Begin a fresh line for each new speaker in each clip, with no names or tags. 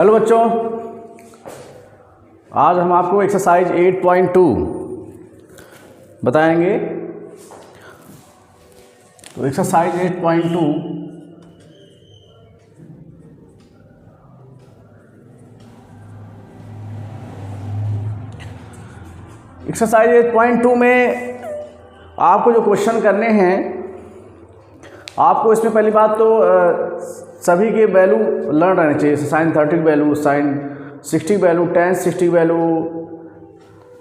Hello बच्चों, आज हम आपको एक्सरसाइज 8.2 बताएंगे। तो एक्सरसाइज 8.2 में आपको जो क्वेश्चन करने हैं, आपको इसमें पहली बात तो सभी के वैल्यू लर्न रहने चाहिए। Sine 30 value, sine 60 value, tan 60 value,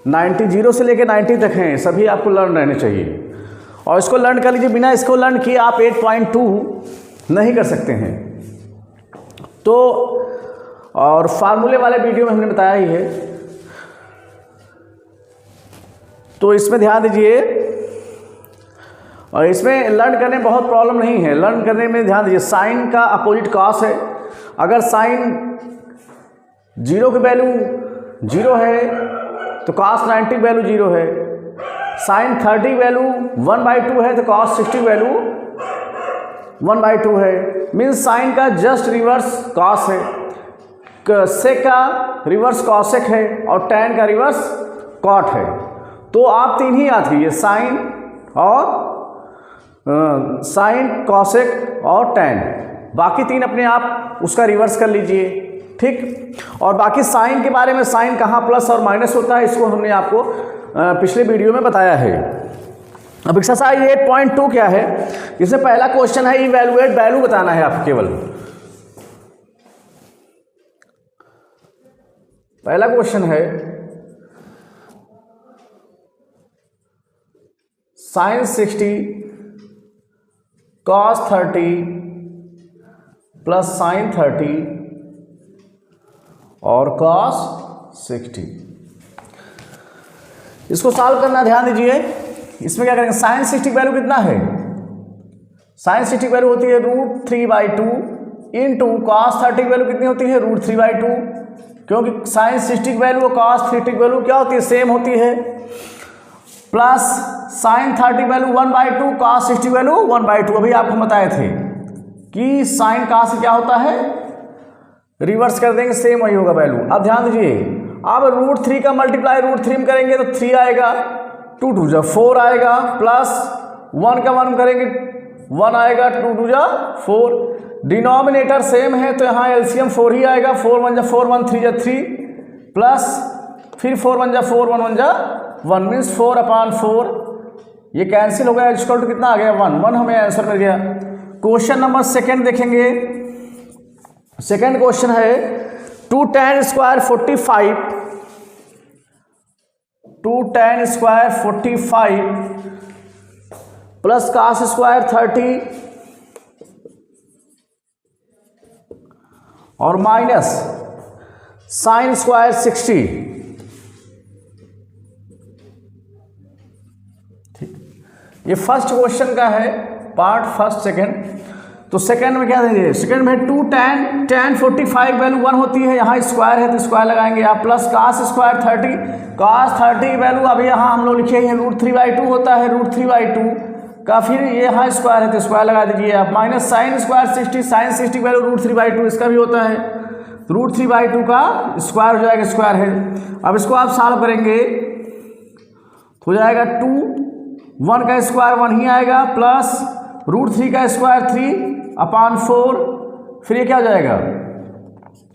90 0 से लेकर 90 तक हैं, सभी आपको लर्न रहने चाहिए। और इसको लर्न कर लीजिए, बिना इसको लर्न किए आप 8.2 नहीं कर सकते हैं। तो और फार्मूले वाले वीडियो में हमने बताया ही है, तो इसमें ध्यान दीजिए। और इसमें लर्न करने में बहुत प्रॉब्लम नहीं है। लर्न करने में ध्यान दीजिए, साइन का अपोजिट कॉस है। अगर साइन 0 की वैल्यू 0 है तो कॉस 90 वैल्यू 0 है। साइन 30 वैल्यू 1/2 है तो कॉस 60 वैल्यू 1/2 है। मीन्स साइन का जस्ट रिवर्स कॉस है, सेक का रिवर्स कॉसेक है और टैन का रिवर्स कॉट है। तो आप तीन ही याद कीजिए, साइन और साइन, कॉसेक और टैन। बाकी तीन अपने आप उसका रिवर्स कर लीजिए, ठीक। और बाकी साइन के बारे में, साइन कहाँ प्लस और माइनस होता है, इसको हमने आपको पिछले वीडियो में बताया है। अब एक्सरसाइज 8.2 क्या है? इसमें पहला क्वेश्चन है, इवैल्यूएट वैल्यू बताना है आपको। केवल पहला क्वेश्चन है, साइन 60 cos 30 प्लस साइन 30 और cos 60। इसको सॉल्व करना, ध्यान दीजिए। इसमें क्या करेंगे, साइन 60 वैल्यू कितना है? साइन 60 वैल्यू होती है √3/2 इंटू cos 30 वैल्यू कितनी होती है? √3/2। क्योंकि साइन 60 वैल्यू और cos 30 वैल्यू क्या होती है? सेम होती है। Plus sign 30 value 1/2, cos 60 value 1/2। अभी आपको बताए थे कि साइन cos से क्या होता है, रिवर्स कर देंगे, सेम वही होगा वैल्यू। अब ध्यान दीजिए, अब √3 का मल्टीप्लाई √3 में करेंगे तो 3 आएगा, 2 2 जा 4 आएगा, प्लस 1 का 1 करेंगे 1 आएगा, 2 2 जा 4। डिनोमिनेटर सेम है तो यहाँ एलसीएम 4 ही आएगा। 4 1 जा 4, 1 3 जा 3, प्लस फिर 4 1 जा 4, 1 1 जा 1, मीन्स 4/4। ये कैंसिल हो गया, इक्वल टू कितना आ गया? 1 1 हमें आंसर मिल गया। क्वेश्चन नंबर सेकंड देखेंगे। सेकंड क्वेश्चन है, 2 tan square 45 plus cos square 30 और माइनस साइन स्क्वायर 60। ये फर्स्ट क्वेश्चन का है पार्ट फर्स्ट। सेकंड, तो सेकंड में क्या देंगे? सेकंड में 2 tan 45 वैल्यू 1 होती है, यहाँ स्क्वायर है तो स्क्वायर लगाएंगे आप, प्लस cos स्क्वायर 30 वैल्यू अभी यहाँ हम लोग लिखे हैं √3/2 होता है, √3/2 का फिर ये यहाँ स्क्वायर है तो स्क्वायर लगा दीजिए आप, minus sine square 60, sine 60 value √3/2 इसका भी होता है, √3/2 का स्क्वायर हो जाएगा, स्क्वायर है। अब इसको आप सॉल्व करेंगे हो जाएगा 2, 1 का स्क्वायर 1 ही आएगा, प्लस √3 का स्क्वायर 3/4, फिर ये क्या हो जाएगा?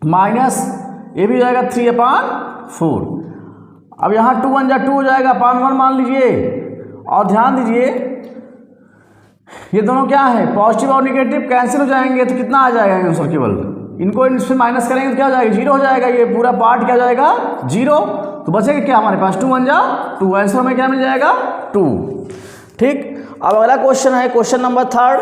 माइनस ये भी हो जाएगा 3/4। अब यहाँ 2 1 जा 2 हो जाएगा, /1 मान लीजिए। और ध्यान दीजिए, ये दोनों क्या है? पॉजिटिव और निगेटिव कैंसिल हो जाएंगे तो कितना आ जाएगा आंसर? केवल इनको इसमें माइनस करेंगे तो क्या हो जाएगा? 0 हो जाएगा। ये पूरा पार्ट क्या हो जाएगा? 0। तो बचेगा क्या हमारे पास? 2 1 जा 2, आंसर में क्या मिल जाएगा? 2, ठीक। अब अगला क्वेश्चन है, question number third.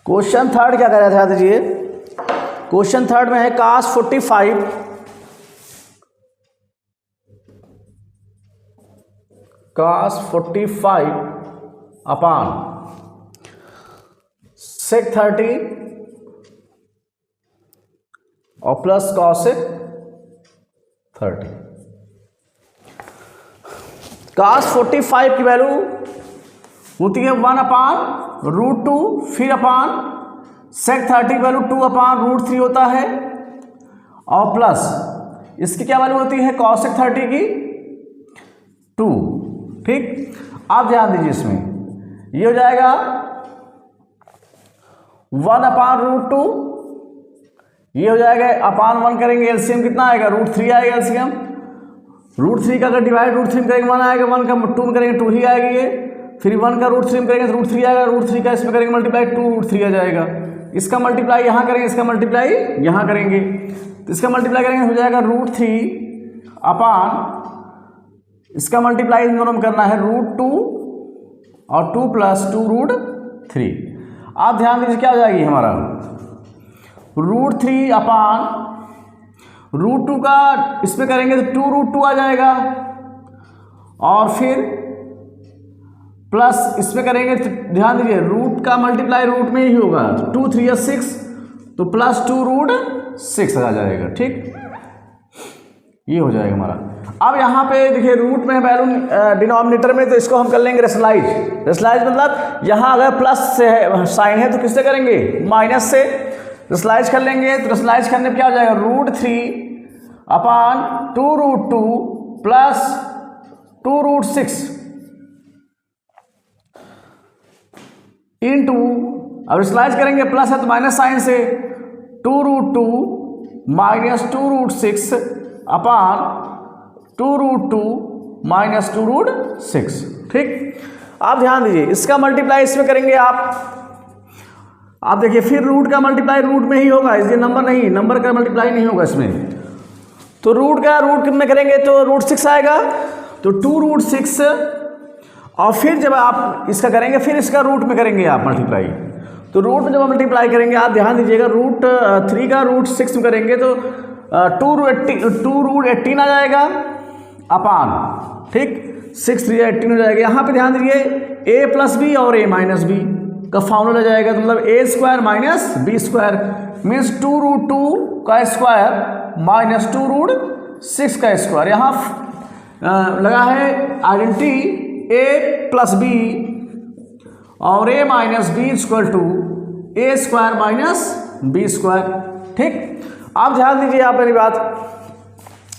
Question third क्या कर रहा था? दीजिए, क्वेश्चन थर्ड में है cos 45 cos 45 अपान सेक 30 और प्लस कॉसेक 30। cos 45 की वैल्यू होती है 1/√2, फिर अपान सेक 30 की वैल्यू 2/√3 होता है, और प्लस इसकी क्या वैल्यू होती है कॉसेक 30 की 2। ठीक, आप ध्यान दीजिए इसमें ये हो जाएगा 1/√2, ये हो जाएगा अपान 1 करेंगे एलसीएम कितना आएगा √3 आएगा एलसीएम। √3 का अगर डिवाइड √3 में करेंगे 1 आएगा, 1 का 2 में करेंगे 2 ही आएगी ये, फिर 1 का √3 में करेंगे तो √3 आएगा, √3 का इसमें करेंगे मल्टीप्लाई 2 √3 आ जाएगा। इसका मल्टीप्लाई यहाँ करेंगे, इसका मल्टीप्लाई यहाँ करेंगे, तो इसका मल्टीप्लाई करेंगे हो जाएगा √3 अपान इसका मल्टीप्लाई इन दोनों में करना है √2 और 2 + 2√3। आप ध्यान दीजिए क्या हो जाएगी हमारा √3 अपान √2 का इसमें करेंगे तो 2√2 आ जाएगा, और फिर प्लस इसमें करेंगे तो ध्यान दीजिए रूट का मल्टीप्लाई रूट में ही होगा, तो 2 3 या 6 तो प्लस 2√6 आ जाएगा। ठीक, ये हो जाएगा हमारा। अब यहाँ पे देखिए रूट में वैल्यू डिनोमिनेटर में, तो इसको हम कर लेंगे रेशनलाइज। रेशनलाइज मतलब यहाँ अगर प्लस से साइन है तो किससे करेंगे माइनस से, रेशनलाइज कर लेंगे। तो रेशनलाइज करने पे क्या हो जाएगा √3 अपान 2√2 प्लस 2√6 इंटू, अब रेशनलाइज करेंगे प्लस है तो माइनस साइन से 2√2 माइनस 2√6 अपान 2√2 माइनस 2√6। ठीक, आप ध्यान दीजिए इसका मल्टीप्लाई इसमें करेंगे आप देखिए फिर रूट का मल्टीप्लाई रूट में ही होगा, इसलिए नंबर का मल्टीप्लाई नहीं होगा इसमें। तो रूट का रूट में करेंगे तो √6 आएगा, तो 2√6, और फिर जब आप इसका करेंगे फिर इसका रूट में करेंगे आप मल्टीप्लाई। तो रूट में जब मल्टीप्लाई करेंगे आप ध्यान दीजिएगा √3 का √6 में करेंगे तो 2√18 आ जाएगा अपान, ठीक 6 3 18 हो जाएगा। यहाँ पे ध्यान दीजिए a + b और a - b का फॉर्मूला जाएगा, तो मतलब a² - b² मीन्स 2√2 का स्क्वायर माइनस 2√6 का स्क्वायर। यहाँ लगा है आइडेंटिटी a + b और a - b = a² - b²। ठीक, आप ध्यान दीजिए आप मेरी बात,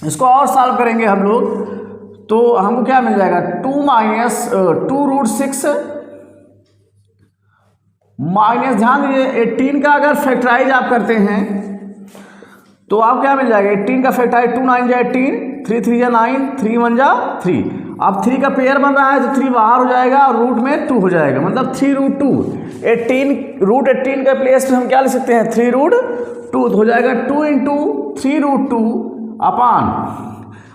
इसको और सॉल्व करेंगे हम लोग तो हमको क्या मिल जाएगा 2√6 माइनस, ध्यान दीजिए 18 का अगर फैक्टराइज आप करते हैं तो आप क्या मिल जाएगा 18 का फैक्टराइज 2 9 जा 18, 3 3 जा 9, 3 1 जा 3। अब 3 का पेयर बन रहा है तो 3 बाहर हो जाएगा और रूट में 2 हो जाएगा, मतलब 3√2। 18 के प्लेस में हम क्या लिख सकते हैं 3√2, तो हो जाएगा 2 × 3√2 अपान।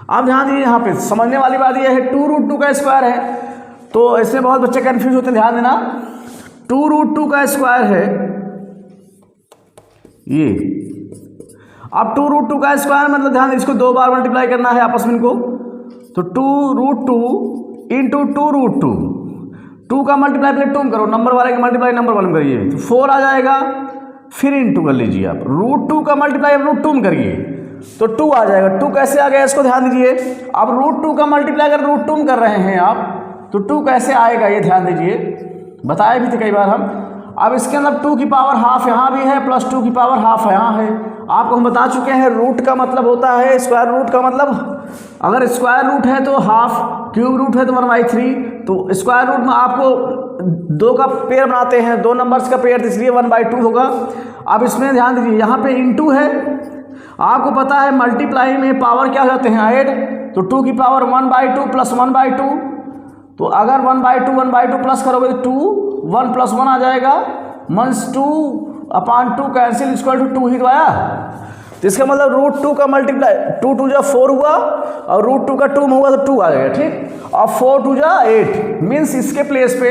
अब ध्यान दीजिए यहाँ पे समझने वाली बात यह है 2√2 का स्क्वायर है, तो इसमें बहुत बच्चे कंफ्यूज होते हैं, ध्यान देना 2√2 का स्क्वायर है ये। अब 2√2 का स्क्वायर मतलब ध्यान इसको 2 बार मल्टीप्लाई करना है आपस में इनको, तो 2√2 × 2√2, 2 का मल्टीप्लाई पहले 2 में करो, नंबर वाले का मल्टीप्लाई नंबर वाले में करिए तो 4 आ जाएगा, फिर इंटू कर लीजिए आप √2 का मल्टीप्लाई √2 में करिए तो 2 आ जाएगा। 2 कैसे आ गया इसको ध्यान दीजिए, अब √2 का मल्टीप्लाई अगर √2 में कर रहे हैं आप तो 2 कैसे आएगा ये ध्यान दीजिए, बताए भी थे कई बार हम। अब इसके अंदर 2 की पावर हाफ यहाँ भी है प्लस 2 की पावर हाफ यहाँ है। आपको हम बता चुके हैं रूट का मतलब होता है स्क्वायर रूट का मतलब, अगर स्क्वायर रूट है तो हाफ, क्यूब रूट है तो 1/3, तो स्क्वायर रूट में आपको 2 का पेयर बनाते हैं, 2 नंबर्स का पेयर, इसलिए 1/2 होगा। अब इसमें ध्यान दीजिए यहाँ पे इंटू है, आपको पता है मल्टीप्लाई में पावर क्या हो जाते हैं ऐड, तो 2 की पावर 1/2 प्लस 1/2, तो अगर 1/2 प्लस करोगे तो 2 1 + 1 आ जाएगा, -2 / 2 कैंसिल = 2 ही तो आया। तो इसका मतलब √2 का मल्टीप्लाई 2 2 जा 4 हुआ और √2 का 2 में हुआ तो 2 आ जाएगा, ठीक। और 4 2 जा 8 मीन्स इसके प्लेस पे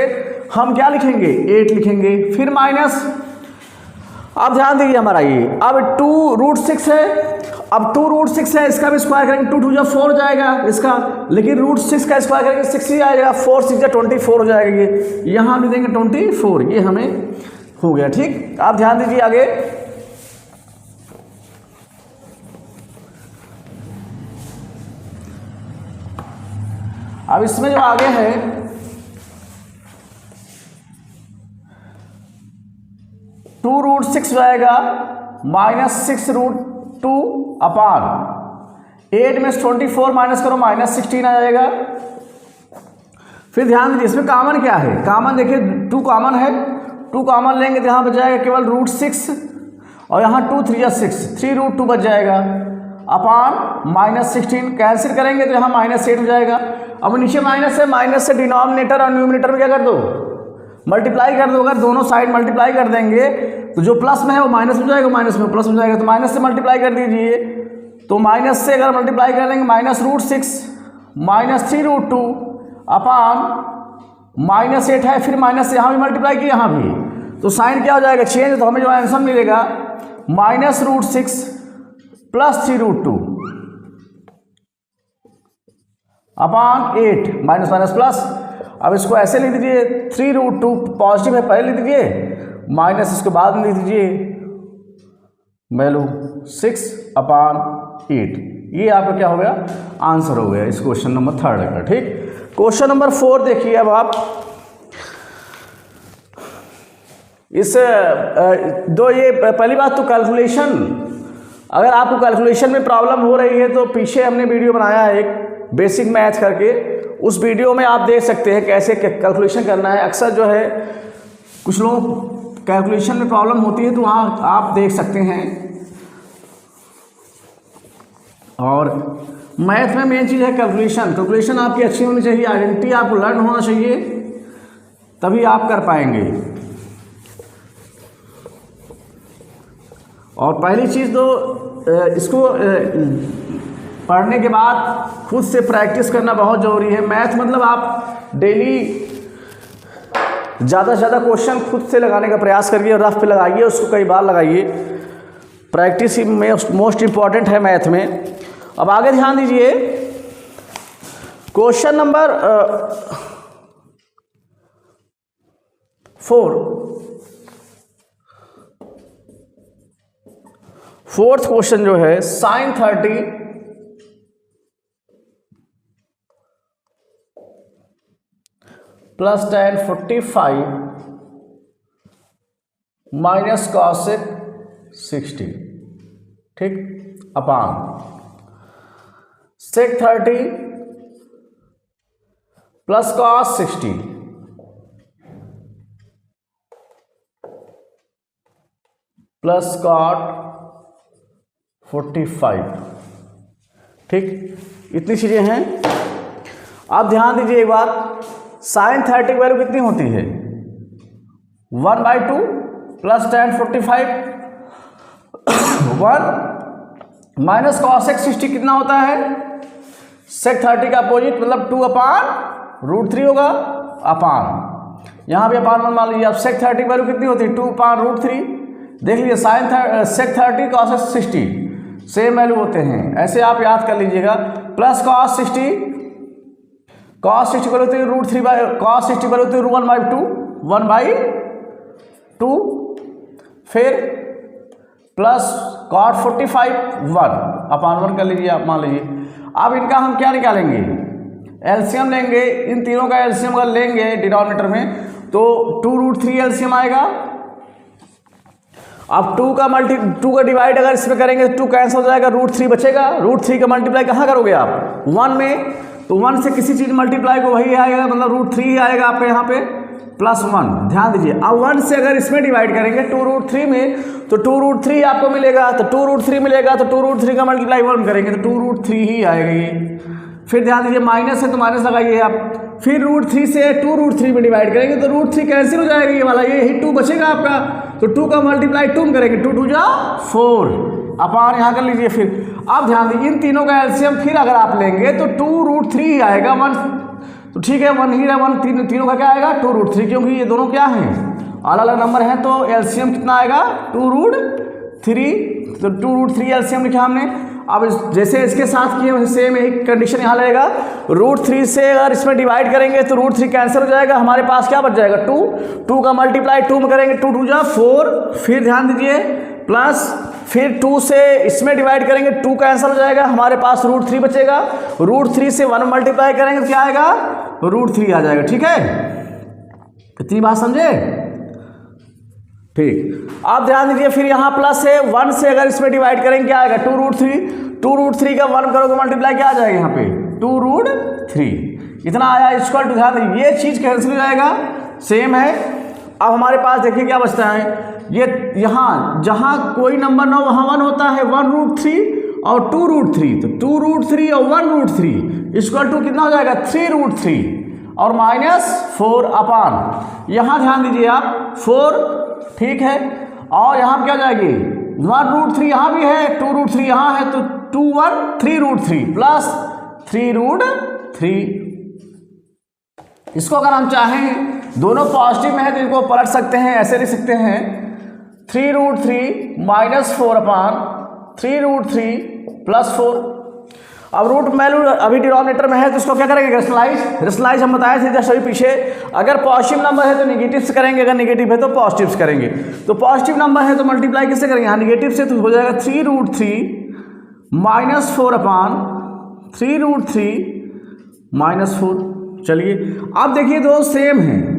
हम क्या लिखेंगे 8 लिखेंगे, फिर माइनस। अब ध्यान दीजिए हमारा ये अब 2√6 है, अब 2√6 है, इसका भी स्क्वायर करेंगे 2 2 जा 4 जाएगा इसका, लेकिन √6 का स्क्वायर करेंगे 6 ही आएगा, 4 6 जा 24 हो जाएगा। ये यहाँ भी देंगे 24, ये हमें हो गया। ठीक, आप ध्यान दीजिए आगे। अब इसमें जो आगे है, 2√6 जाएगा -6√2 अपान 8 में 24 माइनस करो -16 आ जाएगा। फिर ध्यान दीजिए इसमें कॉमन क्या है, कॉमन देखिए 2 कॉमन है, 2 कॉमन लेंगे तो यहाँ बच जाएगा केवल √6 और यहाँ 2 3 6 3√2 बच जाएगा अपान -16 कैंसिल करेंगे तो यहाँ -8 हो जाएगा। अब नीचे माइनस है, माइनस से डिनोमिनेटर और न्यूमिनेटर में क्या कर दो, मल्टीप्लाई कर दो। अगर दोनों साइड मल्टीप्लाई कर देंगे तो जो प्लस में है वो माइनस हो जाएगा, माइनस में प्लस हो जाएगा, तो माइनस से मल्टीप्लाई कर दीजिए। तो माइनस से अगर मल्टीप्लाई कर लेंगे -√6 -3√2 अपान -8 है, फिर माइनस से यहाँ भी मल्टीप्लाई किया, यहाँ भी, तो साइन क्या हो जाएगा चेंज, तो हमें जो आंसर मिलेगा -√6 + 3√2 अपान 8 माइनस माइनस प्लस। अब इसको ऐसे लिख दीजिए, 3√2 पॉजिटिव है पहले लिख दीजिए, माइनस इसके बाद में लिख दीजिए वैल्यू 6 अपान 8। ये आपका क्या हो गया, आंसर हो गया इस क्वेश्चन नंबर 3 का। ठीक, क्वेश्चन नंबर 4 देखिए। अब आप इस ये पहली बात तो कैलकुलेशन, अगर आपको कैलकुलेशन में प्रॉब्लम हो रही है तो पीछे हमने वीडियो बनाया है एक बेसिक मैथ करके, उस वीडियो में आप देख सकते हैं कैसे कैलकुलेशन करना है। अक्सर जो है कुछ लोग कैलकुलेशन में प्रॉब्लम होती है तो वहाँ आप देख सकते हैं। और मैथ में मेन चीज़ है कैलकुलेशन, कैलकुलेशन आपकी अच्छी होनी चाहिए, आइडेंटिटी आपको लर्न होना चाहिए, तभी आप कर पाएंगे। और पहली चीज़ तो इसको पढ़ने के बाद खुद से प्रैक्टिस करना बहुत ज़रूरी है। मैथ मतलब आप डेली ज़्यादा से ज़्यादा क्वेश्चन खुद से लगाने का प्रयास करिए, रफ पे लगाइए, उसको कई बार लगाइए। प्रैक्टिस ही मोस्ट इम्पॉर्टेंट है मैथ में। अब आगे ध्यान दीजिए, क्वेश्चन नंबर 4th क्वेश्चन जो है sin 30 + tan 45 - cosec 60, ठीक, अपान sec 30 + cos 60 + cot 45, ठीक, इतनी चीज़ें हैं। आप ध्यान दीजिए एक बात, sin 30 की वैल्यू कितनी होती है 1/2 + tan 45 1 - cosec 60 कितना होता है sec 30 का अपोजिट, मतलब 2/√3 होगा अपान, यहाँ भी अपान 1 मान लीजिए। अब sec 30 की वैल्यू कितनी होती है 2/√3, देख लीजिए sec 30 cos 60 सेम वैल्यू होते हैं, ऐसे आप याद कर लीजिएगा। प्लस cos 60 वैल्यू होती है √3 cos 60 वैल्यू होती है 1/2, फिर प्लस cot 45 1 अपान 1 कर लीजिए आप, मान लीजिए। अब इनका हम क्या निकालेंगे, एलसीएम लेंगे, इन तीनों का एलसीएम अगर लेंगे डिनोमिनेटर में तो 2√3 एलसीएम आएगा। अब 2 का डिवाइड अगर इसमें करेंगे तो 2 कैंसिल हो जाएगा, √3 बचेगा। √3 का मल्टीप्लाई कहाँ करोगे आप 1 में, तो 1 से किसी चीज़ मल्टीप्लाई को वही आएगा, मतलब √3 ही आएगा आपके यहाँ पे +1। ध्यान दीजिए, अब 1 से अगर इसमें डिवाइड करेंगे 2√3 में तो 2√3 आपको मिलेगा, तो 2√3 मिलेगा तो 2√3 का मल्टीप्लाई 1 करेंगे तो 2√3 ही आएगा ये। फिर ध्यान दीजिए माइनस है तो माइनस लगाइए आप, फिर √3 से 2√3 में डिवाइड करेंगे तो √3 कैंसिल हो जाएगा, ये वाला ये ही 2 बचेगा आपका, तो 2 का मल्टीप्लाई 2 करेंगे, 2 2 जा 4 अपान यहाँ कर लीजिए। फिर आप ध्यान दीजिए इन तीनों का एलसीएम फिर अगर आप लेंगे तो 2√3 ही आएगा, 1 तो ठीक है 1 ही है, 1 तीनों का क्या आएगा 2√3, क्योंकि ये दोनों क्या हैं अलग अलग नंबर हैं, तो एलसीएम कितना आएगा 2√3, तो 2√3 एलसीएम लिखा हमने। अब जैसे इसके साथ किए वैसे सेम एक कंडीशन यहाँ लगेगा, √3 से अगर इसमें डिवाइड करेंगे तो √3 कैंसिल हो जाएगा, हमारे पास क्या बच जाएगा 2, 2 का मल्टीप्लाई 2 में करेंगे 2 2 जा 4, फिर ध्यान दीजिए प्लस, फिर 2 से इसमें डिवाइड करेंगे 2 कैंसिल हो जाएगा, हमारे पास √3 बचेगा, √3 से 1 मल्टीप्लाई करेंगे तो क्या आएगा √3 आ जाएगा। ठीक है, इतनी बात समझे? ठीक, आप ध्यान दीजिए फिर यहाँ प्लस है, 1 से अगर इसमें डिवाइड करेंगे क्या आएगा 2√3 का 1 करोगे मल्टीप्लाई क्या आ जाएगा यहाँ पे 2√3, इतना आया इक्वल टू, ध्यान दीजिए ये चीज़ कैंसिल हो जाएगा, सेम है। अब हमारे पास देखिए क्या बचता है, ये यहाँ जहाँ कोई नंबर ना हो वहाँ 1 होता है, 1√3 और 2√3, तो 2√3 और 1√3 इक्वल टू कितना हो जाएगा 3√3 और -4 अपान, यहाँ ध्यान दीजिए आप 4, ठीक है, और यहाँ क्या हो जाएगी 1√3 यहाँ भी है, 2√3 यहाँ है, तो 2 1 3√3 प्लस 3√3। इसको अगर हम चाहें दोनों पॉजिटिव में है तो इनको पलट सकते हैं, ऐसे लिख सकते हैं 3√3 -4 अपान 3√3 प्लस 4। अब रूट वैल्यू अभी डिनोमिनेटर में है तो इसको क्या करेंगे रेशनलाइज हम बताए थे जस्ट अभी पीछे, अगर पॉजिटिव नंबर है तो नेगेटिव से करेंगे, अगर नेगेटिव है तो पॉजिटिव से करेंगे। तो पॉजिटिव नंबर है तो मल्टीप्लाई किससे करेंगे, यहाँ नेगेटिव से, तो हो जाएगा 3√3 -4 अपान 3√3 -4। चलिए अब देखिए दोनों सेम हैं,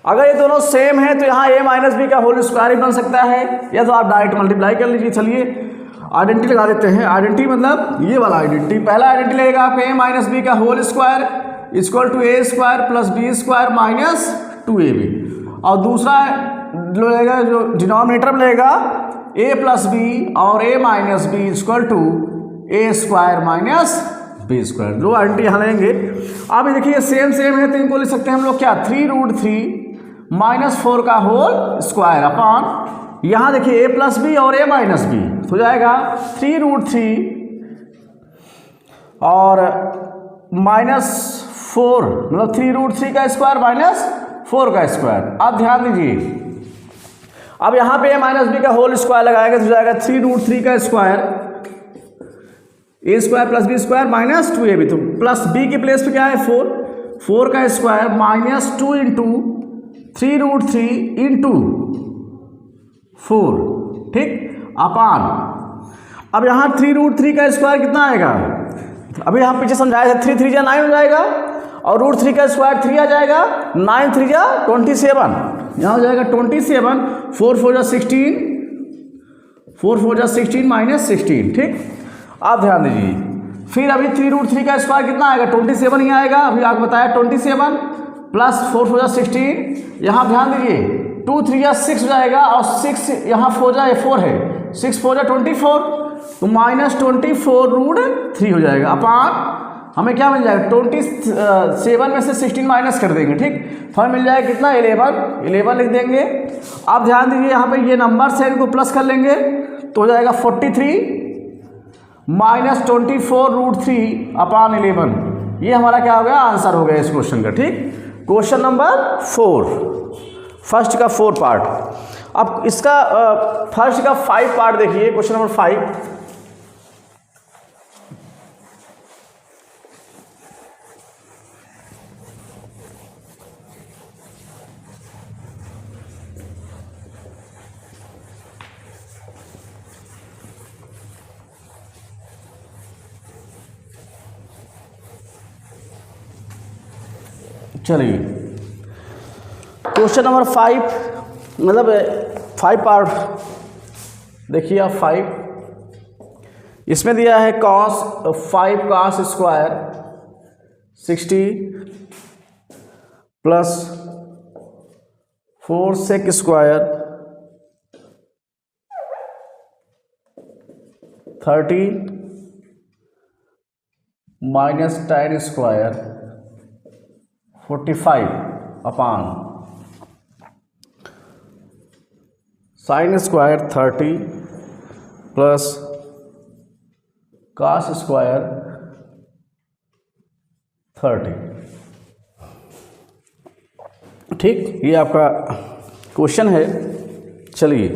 अगर ये दोनों सेम है तो यहाँ a - b का होल स्क्वायर ही बन सकता है, या तो आप डायरेक्ट मल्टीप्लाई कर लीजिए। चलिए आइडेंटिटी लगा देते हैं, आइडेंटिटी मतलब ये वाला आइडेंटिटी, पहला आइडेंटिटी लगेगा आपका a - b का whole square equal to a² + b² - 2ab, और दूसरा लगेगा जो डिनोमिनेटर में लगेगा a + b और a - b equal to a² - b²। दो आइडेंटिटी यहाँ लेंगे। अब देखिए सेम है तो इनको लिख सकते हैं हम लोग क्या 3√3 -4 का होल स्क्वायर अपॉन, यहाँ देखिए a + b और a - b हो जाएगा 3√3 और -4, मतलब 3√3 का स्क्वायर -4 का स्क्वायर। अब ध्यान दीजिए, अब यहाँ पे a - b का होल स्क्वायर लगाएगा तो हो जाएगा 3√3 का स्क्वायर a² + b² - 2ab, तो प्लस b के प्लेस पे क्या है 4 का स्क्वायर -2 इंटू 3√3 इंटू 4, ठीक, अपान। अब यहाँ 3√3 का स्क्वायर कितना आएगा, अभी हम पीछे समझाए थे 3 3 जा 9 हो जाएगा, और √3 का स्क्वायर 3 आ जाएगा, 9 3 जा 27, यहाँ हो जाएगा 27, 4 4 जा 16, 4 4 जा 16 - 16, ठीक। आप ध्यान दीजिए फिर अभी 3√3 का स्क्वायर कितना आएगा 27 ही आएगा, अभी आपको बताया 27 प्लस 4 4 जा 16, यहाँ ध्यान दीजिए 2 3 जा 6 हो जाएगा, और 6 यहाँ 4 जा 4 है, 6 4 जा 24, तो -24√3 हो जाएगा अपान, हमें क्या मिल जाएगा 27 में से 16 माइनस कर देंगे, ठीक, फिर मिल जाएगा कितना 11 लिख देंगे। आप ध्यान दीजिए यहाँ पे ये नंबर से इनको प्लस कर लेंगे तो हो जाएगा 43 -24√3 अपान 11, ये हमारा क्या हो गया आंसर हो गया इस क्वेश्चन का, ठीक। क्वेश्चन नंबर 4, फर्स्ट का 4 पार्ट। अब इसका फर्स्ट का 5 पार्ट देखिए, क्वेश्चन नंबर 5। चलिए क्वेश्चन नंबर 5, मतलब 5 पार्ट देखिए आप 5, इसमें दिया है cos 5 cos square 60 plus 4 sec square 30 minus tan square 45 upon sine square 30 plus cos square 30, ठीक, ये आपका क्वेश्चन है। चलिए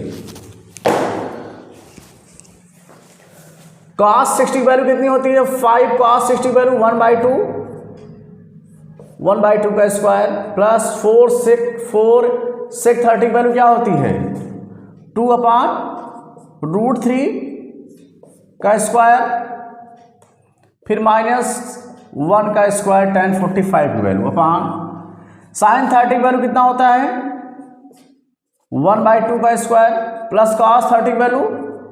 cos 60 वैल्यू कितनी होती है 5 cos 60 वैल्यू 1/2 का स्क्वायर प्लस 4 sec 30 वैल्यू क्या होती है 2/√3 का स्क्वायर फिर -1 का स्क्वायर tan 45 की वैल्यू अपान sin 30 वैल्यू कितना होता है 1/2 का स्क्वायर प्लस cos 30 वैल्यू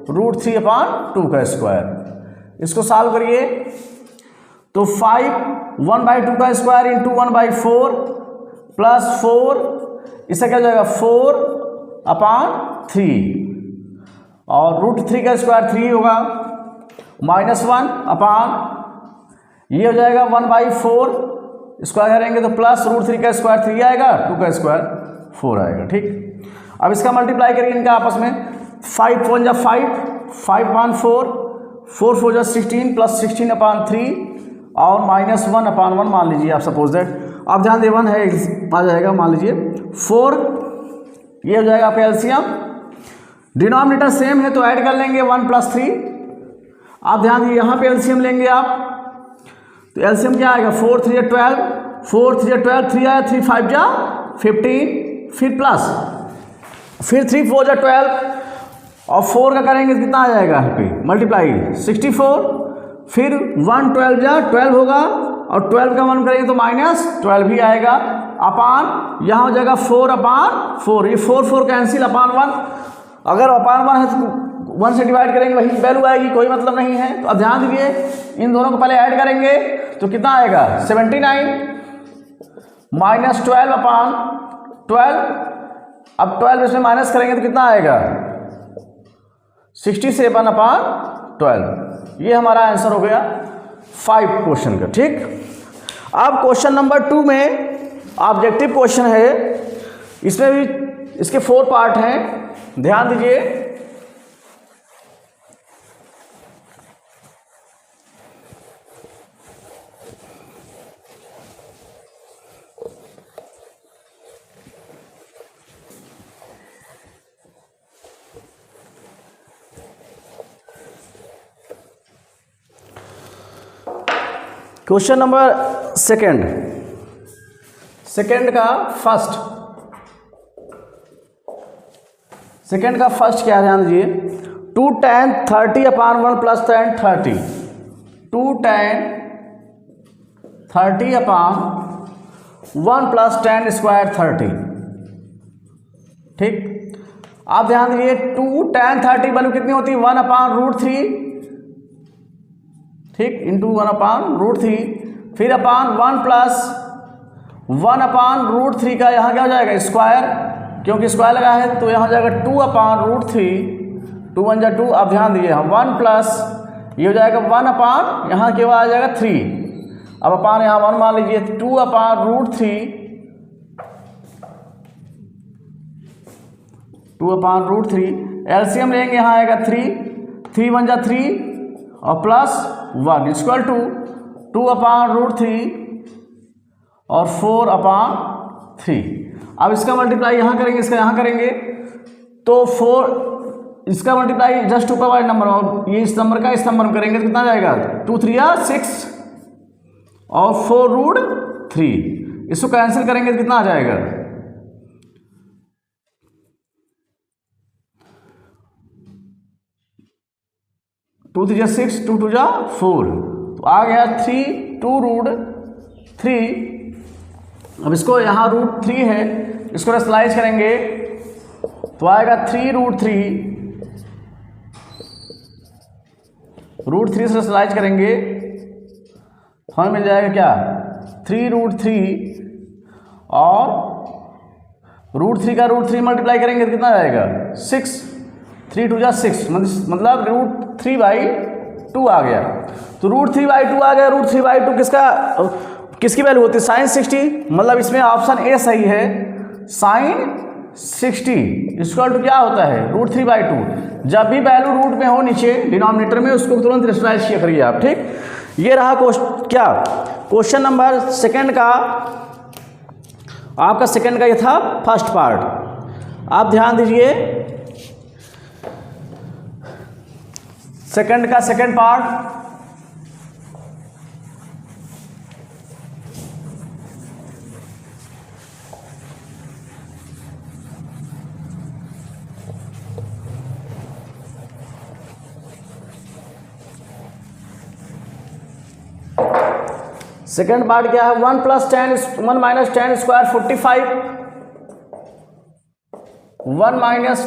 √3/2 का स्क्वायर। इसको सॉल्व करिए तो 5 1/2 का स्क्वायर इंटू 1/4 प्लस 4 इससे क्या हो जाएगा 4/3 और √3 का स्क्वायर 3 होगा -1 ये हो जाएगा 1/4 स्क्वायर करेंगे तो प्लस √3 का स्क्वायर 3 आएगा 2 का स्क्वायर 4 आएगा। ठीक, अब इसका मल्टीप्लाई करिए इनका आपस में 5 1 जा 5/4 4 4 जा 16 प्लस 16/3 और -1/1 मान लीजिए आप सपोज दैट आप ध्यान दे 1 है आ जाएगा मान लीजिए 4 ये हो जाएगा आपका एलसीएम डिनोमिनेटर सेम है तो ऐड कर लेंगे 1 + 3 आप ध्यान दीजिए यहाँ पे एलसीएम लेंगे आप तो एलसीएम क्या आएगा 4 3 12 4 3 12 3 आया 3 5 जा 15 फिर प्लस फिर 3 4 जा 12 और 4 का करेंगे तो कितना आ जाएगा यहाँ पे मल्टीप्लाई 64 फिर 1 12 जा 12 होगा और 12 का 1 करेंगे तो -12 भी आएगा अपान यहाँ हो जाएगा 4/4 ये 4 कैंसिल अपान 1 अगर अपान 1 है तो 1 से डिवाइड करेंगे वही वैल्यू आएगी कोई मतलब नहीं है। तो अब ध्यान दीजिए इन दोनों को पहले ऐड करेंगे तो कितना आएगा 79 -12/12 अब 12 इसमें माइनस करेंगे तो कितना आएगा 67/12 ये हमारा आंसर हो गया 5 क्वेश्चन का। ठीक, अब क्वेश्चन नंबर 2 में ऑब्जेक्टिव क्वेश्चन है इसमें भी इसके 4 पार्ट हैं ध्यान दीजिए। क्वेश्चन नंबर सेकंड का फर्स्ट क्या ध्यान दीजिए 2 tan 30/1 + tan 30 2 tan 30/1 + tan square 30। ठीक, आप ध्यान दीजिए 2 tan 30 वैल्यू कितनी होती है 1/√3 ठीक इंटू 1/√3 फिर अपान 1 + 1/√3 का यहाँ क्या हो जाएगा स्क्वायर क्योंकि स्क्वायर लगा है तो यहाँ हो जाएगा 2/√3 2 1 जा 2 आप ध्यान दीजिए 1 प्लस ये हो जाएगा 1/, यहाँ केवल आ जाएगा 3 अब अपान यहाँ 1 मान लीजिए 2/√3 एलसीएम लेंगे यहाँ आएगा 3 1 जा 3 और प्लस 1 इक्वल टू 2/√3 और 4/3। अब इसका मल्टीप्लाई यहाँ करेंगे इसका यहाँ करेंगे तो 4 इसका मल्टीप्लाई जस्ट ऊपर वाले नंबर और ये इस नंबर का इस नंबर में करेंगे तो कितना जाएगा 2 3 6 और 4√3 इसको कैंसिल करेंगे तो कितना आ जाएगा 2 3 6 2 2 4 तो आ गया 2√3। अब इसको यहाँ √3 है इसको रेशनलाइज करेंगे तो आएगा 3√3 √3 से रेशनलाइज करेंगे हमें मिल जाएगा क्या 3√3 और √3 का √3 मल्टीप्लाई करेंगे तो कितना जाएगा 6 3 2 6 मतलब √3/2 आ गया। तो √3/2 आ गया √3/2 किसकी वैल्यू होती है sin 60 मतलब इसमें ऑप्शन ए सही है sin 60 इक्वल टू क्या होता है √3/2। जब भी वैल्यू रूट में हो नीचे डिनोमिनेटर में उसको तुरंत रेशनलाइज किया करिए आप। ठीक, ये रहा क्वेश्चन नंबर सेकंड का आपका सेकंड का ये था फर्स्ट पार्ट। आप ध्यान दीजिए सेकंड का सेकंड पार्ट, सेकेंड पार्ट क्या है, 1 + 10 1 - 10 स्क्वायर 45, 1 -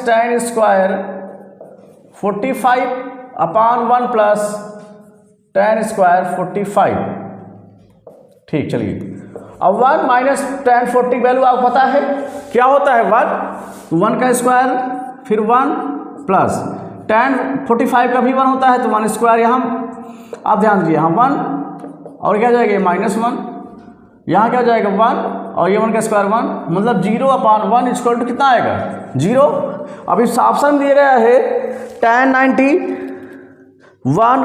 10 स्क्वायर 45 अपॉन 1 + 10 स्क्वायर 45। ठीक, चलिए अब 1 - 10 40 वैल्यू आपको पता है क्या होता है, 1 का स्क्वायर, फिर 1 + 10 45 का भी 1 होता है तो 1 स्क्वायर। यहाँ आप ध्यान दीजिए, यहाँ 1 और क्या जाएगा -1, यहाँ क्या जाएगा 1 और ये 1 का स्क्वायर 1, मतलब 0/1 इक्वल टू कितना आएगा 0। अब इस ऑप्शन दिया गया है tan 90 1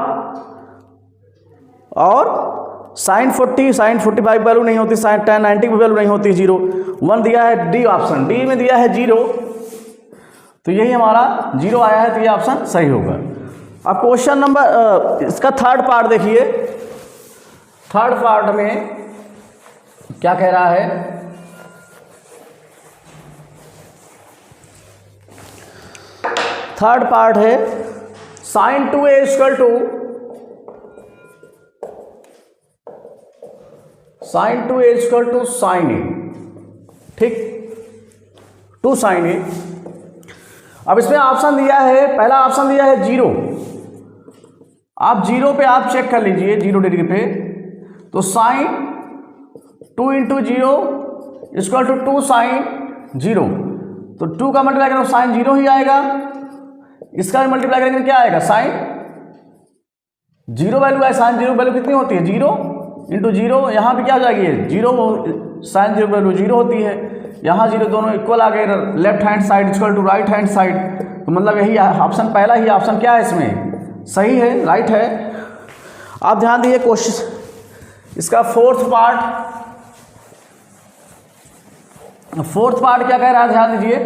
और sin 40, sin 45 वैल्यू नहीं होती, tan 90 की वैल्यू नहीं होती 0, 1 दिया है डी ऑप्शन, डी में दिया है 0, तो यही हमारा 0 आया है, तो ये ऑप्शन सही होगा। अब क्वेश्चन नंबर इसका थर्ड पार्ट देखिए, थर्ड पार्ट में क्या कह रहा है, थर्ड पार्ट है sin 2a equal to sin 2a equal to sin a, ठीक, 2 sin a। अब इसमें ऑप्शन दिया है, पहला ऑप्शन दिया है 0, आप 0 पे आप चेक कर लीजिए 0 डिग्री पे, तो sin 2 × 0 इक्वल टू 2 sin 0, तो 2 का मल्टीप्लाई करें तो sin 0 ही आएगा, इसका भी मल्टीप्लाई करेंगे क्या आएगा sin 0 वैल्यू है, sin 0 वैल्यू कितनी होती है 0 × 0, यहाँ भी क्या हो जाएगी 0, sin 0 वैल्यू 0 होती है, यहाँ 0 दोनों इक्वल आ गए, left hand side equal to right hand side, तो मतलब यही ऑप्शन, पहला ही ऑप्शन क्या है इसमें सही है, राइट है। आप ध्यान दीजिए कोशिश, इसका फोर्थ पार्ट क्या कह रहा है, ध्यान दीजिए,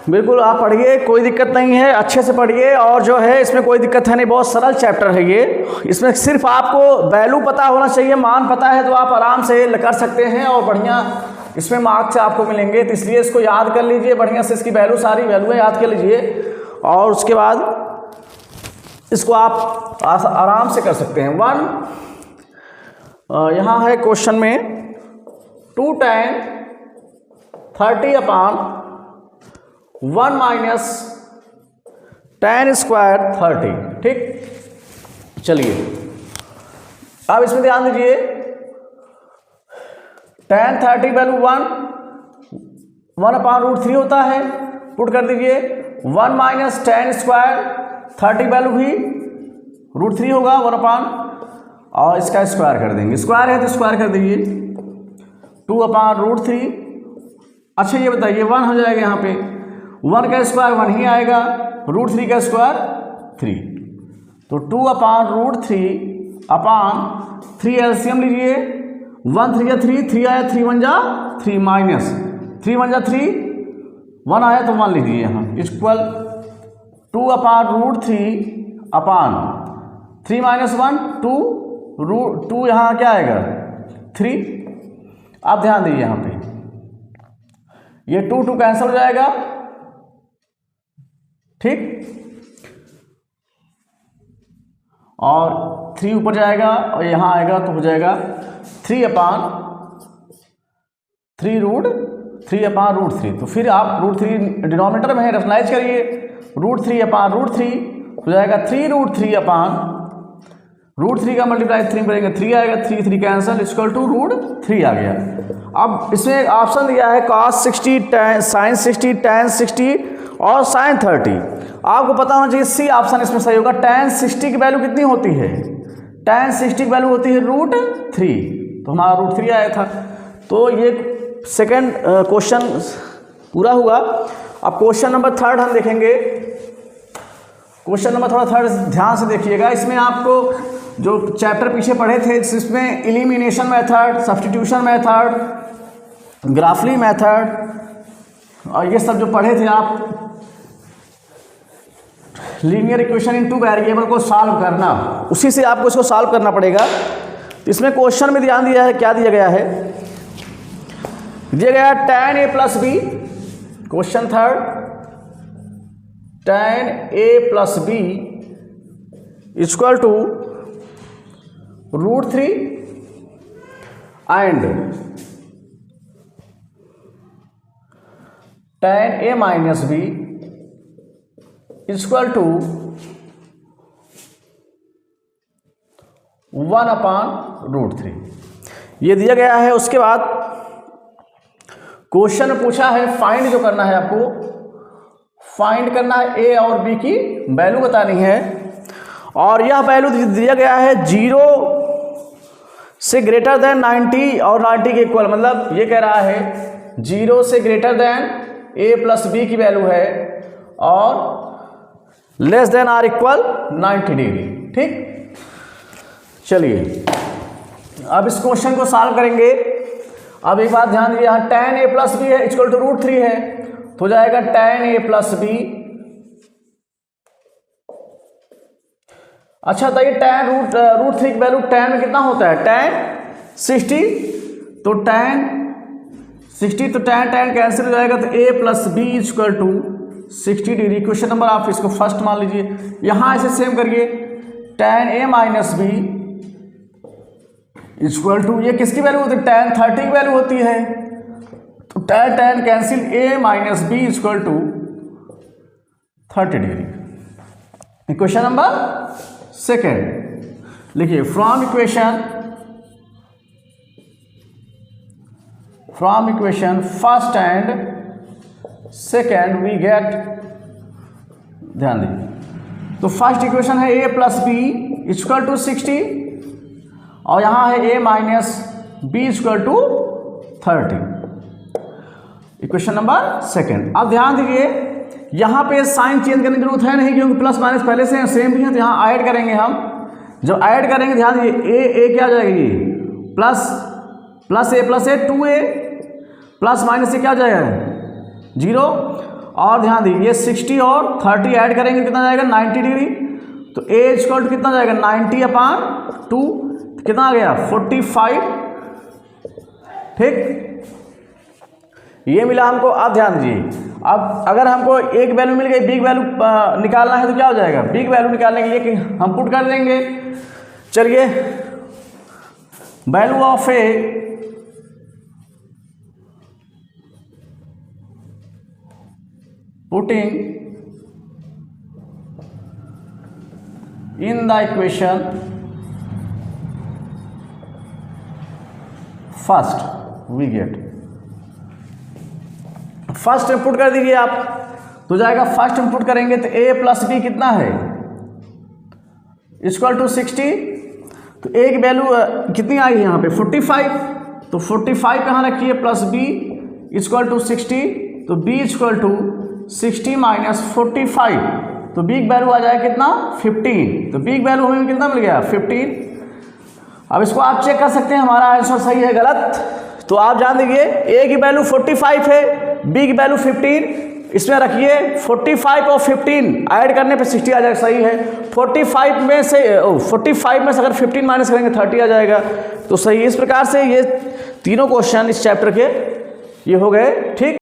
बिल्कुल आप पढ़िए, कोई दिक्कत नहीं है, अच्छे से पढ़िए, और जो है इसमें कोई दिक्कत है नहीं, बहुत सरल चैप्टर है ये, इसमें सिर्फ आपको वैल्यू पता होना चाहिए, मान पता है तो आप आराम से कर सकते हैं और बढ़िया इसमें मार्क्स आपको मिलेंगे, तो इसलिए इसको याद कर लीजिए बढ़िया से, इसकी वैल्यू सारी वैल्यू याद कर लीजिए और उसके बाद इसको आप आराम से कर सकते हैं। 1 यहाँ है क्वेश्चन में 2 tan 30 अपॉन 1 - tan स्क्वायर 30, ठीक। चलिए अब इसमें ध्यान दीजिए, tan 30 वैल्यू 1/√3 होता है, पुट कर दीजिए, 1 - tan स्क्वायर 30 वैल्यू भी √3 होगा 1/, और इसका स्क्वायर कर देंगे, स्क्वायर है तो स्क्वायर कर दीजिए, 2/√3। अच्छा ये बताइए 1 हो जाएगा, यहाँ पे 1 का स्क्वायर 1 ही आएगा, √3 का स्क्वायर 3, तो 2/√3 अपॉन 3 एलसीएम लीजिए, 1 3 3, 3 आया, 3 1 जा 3 माइनस 3 1 जा 3, 1 आया तो 1 लीजिए यहाँ, इक्वल 2/√3 अपॉन 3 - 1 2 यहाँ क्या आएगा 3। आप ध्यान दीजिए यहाँ पे ये 2 कैंसिल हो जाएगा, ठीक, और 3 ऊपर जाएगा और यहाँ आएगा तो हो जाएगा 3/√3, तो फिर आप √3 डिनोमिनेटर में है, रेशनलाइज करिए, √3/√3 हो जाएगा 3√3/√3 का मल्टीप्लाई 3 करेंगे 3 आएगा, 3 कैंसिल इक्वल टू √3 आ गया। अब इसमें एक ऑप्शन दिया है cos 60 sin 60 tan 60 और sin 30, आपको पता होना चाहिए सी ऑप्शन इसमें सही होगा। tan 60 की वैल्यू कितनी होती है, tan 60 की वैल्यू होती है √3, तो हमारा √3 आया था, तो ये सेकंड क्वेश्चन पूरा हुआ। अब क्वेश्चन नंबर 3 हम देखेंगे, क्वेश्चन नंबर थोड़ा 3 ध्यान से देखिएगा, इसमें आपको जो चैप्टर पीछे पढ़े थे इसमें elimination method, substitution method, graphically method और ये सब जो पढ़े थे आप, linear equation in two variable को सॉल्व करना, उसी से आपको इसको सॉल्व करना पड़ेगा। तो इसमें क्वेश्चन में ध्यान दिया है, क्या दिया गया है, दिया गया है tan a plus B, question third, tan a plus B equal to √3 and tan a minus B equal to 1/√3 ये दिया गया है। उसके बाद क्वेश्चन में पूछा है फाइंड जो करना है, आपको फाइंड करना है ए और बी की वैल्यू बतानी है, और यह वैल्यू दिया गया है 0 से ग्रेटर देन 90 और 90 के इक्वल, मतलब ये कह रहा है 0 से greater than A plus B की वैल्यू है और less than or equal 90 degree. ठीक, चलिए अब इस क्वेश्चन को सॉल्व करेंगे। अब एक बात ध्यान दीजिए, यहाँ tan a प्लस बी है इक्वल टू √3 है, तो जाएगा tan a प्लस बी। अच्छा, तो ये tan √3 की वैल्यू tan में कितना होता है, tan 60, तो tan 60 तो tan कैंसिल हो जाएगा, तो a plus B equal to 60 degree. Question number आप इसको फर्स्ट मान लीजिए, यहां ऐसे सेम करिए, tan a minus B equal to, ये किसकी वैल्यू होती है, tan 30 की वैल्यू होती है, तो tan cancel a minus B equal to 30 degree. Question number second लिखिए, from equation first and second we get, ध्यान दीजिए, तो फर्स्ट इक्वेशन है a plus B equal to 60 और यहाँ है a minus B equal to 30। Equation number second. अब ध्यान दीजिए, यहाँ पे साइन चेंज करने की जरूरत है नहीं, क्योंकि प्लस माइनस पहले से सेम भी है, तो यहाँ ऐड करेंगे हम। जब ऐड करेंगे ध्यान दीजिए, a क्या हो जाएगा, ये plus a plus a 2a plus minus से क्या हो जाएगा 0, और ध्यान दीजिए 60 और 30 ऐड करेंगे कितना जाएगा 90 डिग्री, तो a इक्वल टू कितना जाएगा 90/2, कितना आ गया 45। ठीक, ये मिला हमको। अब ध्यान दीजिए, अब अगर हमको एक वैल्यू मिल गई, बिग वैल्यू निकालना है, तो क्या हो जाएगा, बिग वैल्यू निकालने के लिए हम पुट कर देंगे। चलिए, value of A putting in the equation first we get, first input कर दीजिए आप, तो जाएगा फर्स्ट इनपुट करेंगे तो a प्लस बी कितना है इक्वल टू 60, तो a की वैल्यू कितनी आई है यहाँ पे 45, तो 45 कहाँ रखिए प्लस b इक्वल टू 60, तो b इक्वल टू 60 माइनस 45, तो बिग वैल्यू आ जाएगा कितना 15, तो बिग वैल्यू हमें कितना मिल गया 15। अब इसको आप चेक कर सकते हैं हमारा आंसर सही है गलत, तो आप जान दीजिए a की वैल्यू 45 है, b की वैल्यू 15, इसमें रखिए 45 और 15 ऐड करने पे 60 आ जाएगा, सही है। 45 में से अगर 15 माइनस करेंगे 30 आ जाएगा, तो सही। इस प्रकार से ये तीनों क्वेश्चन इस चैप्टर के ये हो गए। ठीक।